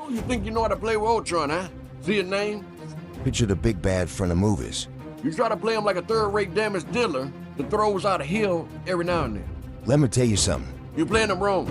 Oh, you think you know how to play with ULTRON, huh? See his name? Picture the big bad from the movies. You try to play him like a third-rate damage dealer that throws out a heal every now and then. Let me tell you something. You're playing him wrong.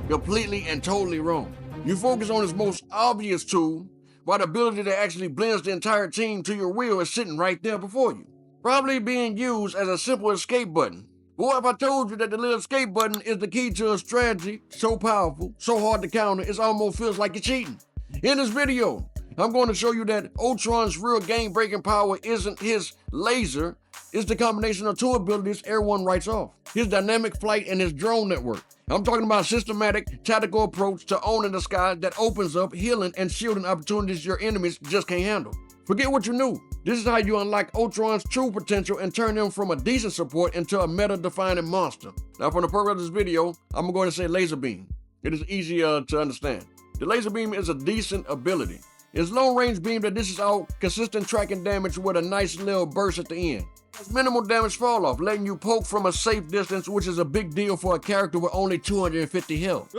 Completely and totally wrong. You focus on his most obvious tool, while the ability that actually blends the entire team to your will is sitting right there before you. Probably being used as a simple escape button. But what if I told you that the little escape button is the key to a strategy so powerful, so hard to counter, it almost feels like you're cheating? In this video, I'm going to show you that ULTRON's real game-breaking power isn't his laser, it's the combination of two abilities everyone writes off. His dynamic flight and his drone network. I'm talking about a systematic, tactical approach to owning the sky that opens up healing and shielding opportunities your enemies just can't handle. Forget what you knew. This is how you unlock ULTRON's true potential and turn him from a decent support into a meta-defining monster. Now, for the purpose of this video, I'm going to say laser beam. It is easier to understand. The laser beam is a decent ability. It's long-range beam that dishes out consistent tracking damage with a nice little burst at the end. It's minimal damage fall-off, letting you poke from a safe distance, which is a big deal for a character with only 250 health.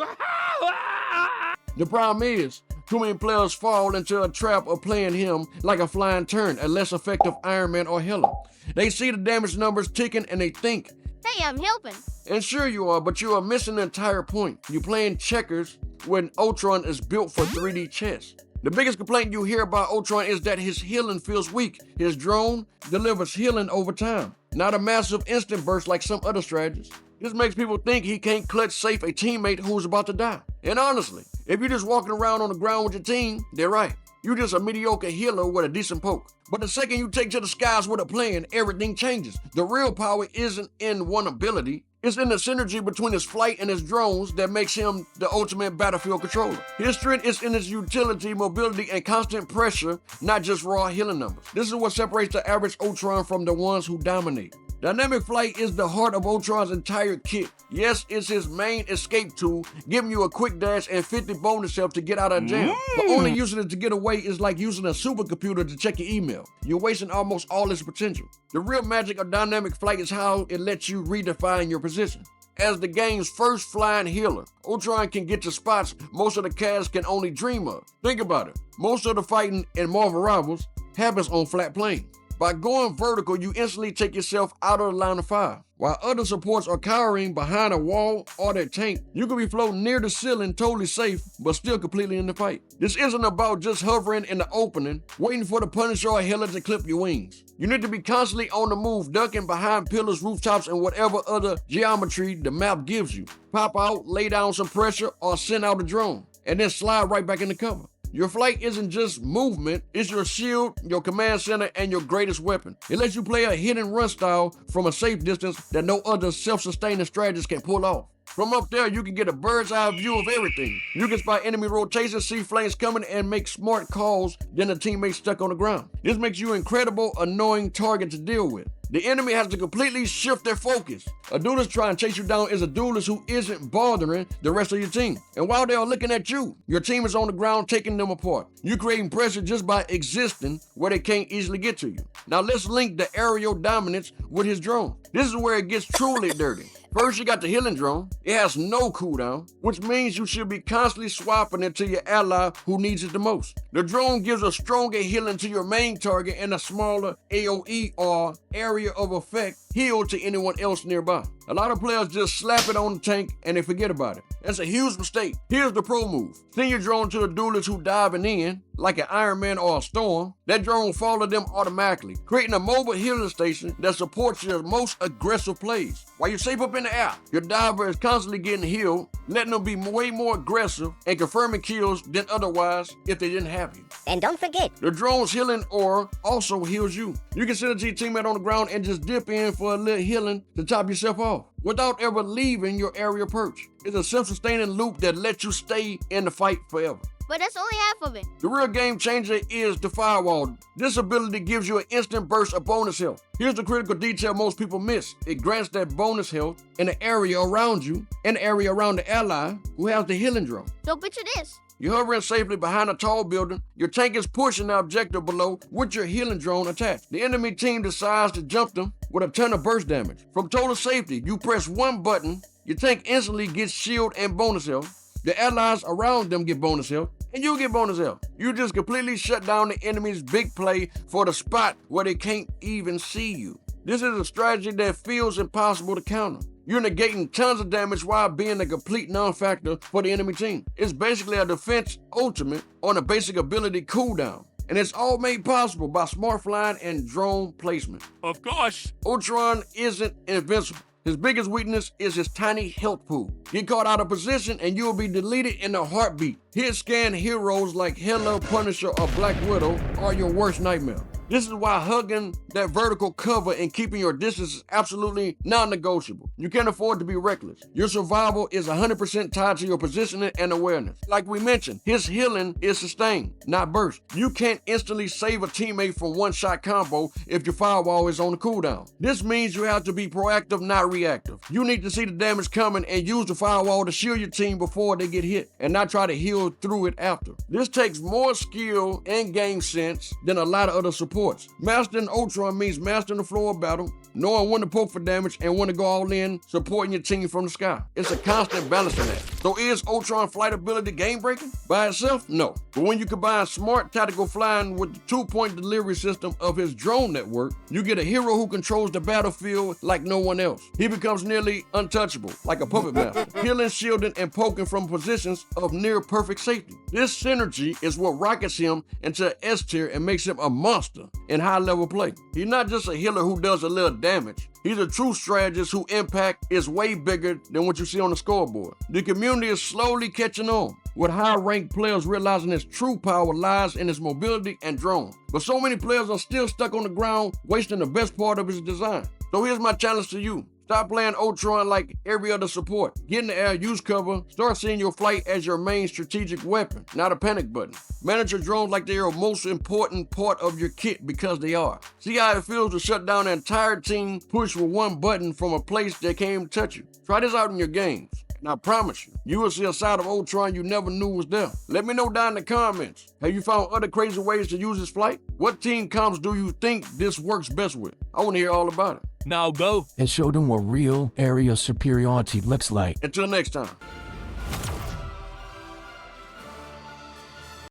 The problem is, too many players fall into a trap of playing him like a flying turn, a less effective Iron Man or healer. They see the damage numbers ticking and they think, hey, I'm helping. And sure you are, but you are missing the entire point. You're playing checkers when ULTRON is built for 3D chess. The biggest complaint you hear about ULTRON is that his healing feels weak. His drone delivers healing over time, not a massive instant burst like some other strategies. This makes people think he can't clutch safe a teammate who's about to die. And honestly, if you're just walking around on the ground with your team, they're right. You're just a mediocre healer with a decent poke. But the second you take to the skies with a plan, everything changes. The real power isn't in one ability. It's in the synergy between his flight and his drones that makes him the ultimate battlefield controller. His strength is in his utility, mobility, and constant pressure, not just raw healing numbers. This is what separates the average ULTRON from the ones who dominate. Dynamic flight is the heart of ULTRON's entire kit. Yes, it's his main escape tool, giving you a quick dash and 50 bonus health to get out of jam. But only using it to get away is like using a supercomputer to check your email. You're wasting almost all its potential. The real magic of dynamic flight is how it lets you redefine your position. As the game's first flying healer, ULTRON can get to spots most of the cast can only dream of. Think about it. Most of the fighting in Marvel Rivals happens on flat plains. By going vertical, you instantly take yourself out of the line of fire. While other supports are cowering behind a wall or their tank, you can be floating near the ceiling totally safe, but still completely in the fight. This isn't about just hovering in the opening, waiting for the Punisher or Healer to clip your wings. You need to be constantly on the move, ducking behind pillars, rooftops, and whatever other geometry the map gives you. Pop out, lay down some pressure, or send out a drone, and then slide right back into cover. Your flight isn't just movement, it's your shield, your command center, and your greatest weapon. It lets you play a hit and run style from a safe distance that no other self-sustaining strategist can pull off. From up there, you can get a bird's eye view of everything. You can spot enemy rotations, see flames coming, and make smart calls than a teammate stuck on the ground. This makes you an incredible, annoying target to deal with. The enemy has to completely shift their focus. A duelist trying to chase you down is a duelist who isn't bothering the rest of your team. And while they are looking at you, your team is on the ground taking them apart. You're creating pressure just by existing where they can't easily get to you. Now let's link the aerial dominance with his drone. This is where it gets truly dirty. First, you got the healing drone. It has no cooldown, which means you should be constantly swapping it to your ally who needs it the most. The drone gives a stronger healing to your main target and a smaller AoE or area of effect heal to anyone else nearby. A lot of players just slap it on the tank and they forget about it. That's a huge mistake. Here's the pro move. Send your drone to the duelist who diving in, like an Iron Man or a Storm. That drone will follow them automatically, creating a mobile healing station that supports your most aggressive plays. While you're safe up in the air, your diver is constantly getting healed, letting them be way more aggressive and confirming kills than otherwise if they didn't have you. And don't forget, the drone's healing aura also heals you. You can send it to your teammate on the ground and just dip in for a little healing to top yourself off without ever leaving your area perch. It's a self-sustaining loop that lets you stay in the fight forever. but that's only half of it. The real game changer is the firewall. This ability gives you an instant burst of bonus health. Here's the critical detail most people miss. It grants that bonus health in the area around you and the area around the ally who has the healing drone. So picture this. You're hovering safely behind a tall building. Your tank is pushing the objective below with your healing drone attached. The enemy team decides to jump them with a ton of burst damage. From total safety, you press one button, your tank instantly gets shield and bonus health. The allies around them get bonus health, and you get bonus health. You just completely shut down the enemy's big play for the spot where they can't even see you. This is a strategy that feels impossible to counter. You're negating tons of damage while being a complete non-factor for the enemy team. It's basically a defense ultimate on a basic ability cooldown. And it's all made possible by smart flying and drone placement. Of course. ULTRON isn't invincible. His biggest weakness is his tiny health pool. Get caught out of position and you'll be deleted in a heartbeat. Hit scan heroes like Hela, Punisher, or Black Widow are your worst nightmare. This is why hugging that vertical cover and keeping your distance is absolutely non-negotiable. You can't afford to be reckless. Your survival is 100% tied to your positioning and awareness. Like we mentioned, his healing is sustained, not burst. You can't instantly save a teammate from one-shot combo if your firewall is on the cooldown. This means you have to be proactive, not reactive. You need to see the damage coming and use the firewall to shield your team before they get hit, and not try to heal through it after. This takes more skill and game sense than a lot of other supports. Mastering ULTRON means mastering the flow of battle, knowing when to poke for damage and when to go all in, supporting your team from the sky. It's a constant balancing act. So is ULTRON flight ability game-breaking? By itself? No. But when you combine smart tactical flying with the 2-point delivery system of his drone network, you get a hero who controls the battlefield like no one else. He becomes nearly untouchable, like a puppet master, healing, shielding, and poking from positions of near perfect safety. This synergy is what rockets him into S tier and makes him a monster in high-level play. He's not just a healer who does a little damage. He's a true strategist whose impact is way bigger than what you see on the scoreboard. The community is slowly catching on, with high-ranked players realizing his true power lies in his mobility and drone. But so many players are still stuck on the ground, wasting the best part of his design. So here's my challenge to you. Stop playing ULTRON like every other support. Get in the air, use cover, start seeing your flight as your main strategic weapon, not a panic button. Manage your drones like they are a most important part of your kit because they are. See how it feels to shut down an entire team, push with one button from a place that can't even touch you. Try this out in your games. And I promise you, you will see a side of ULTRON you never knew was there. Let me know down in the comments. Have you found other crazy ways to use this flight? What team comps do you think this works best with? I want to hear all about it. Now go and show them what real area superiority looks like. Until next time.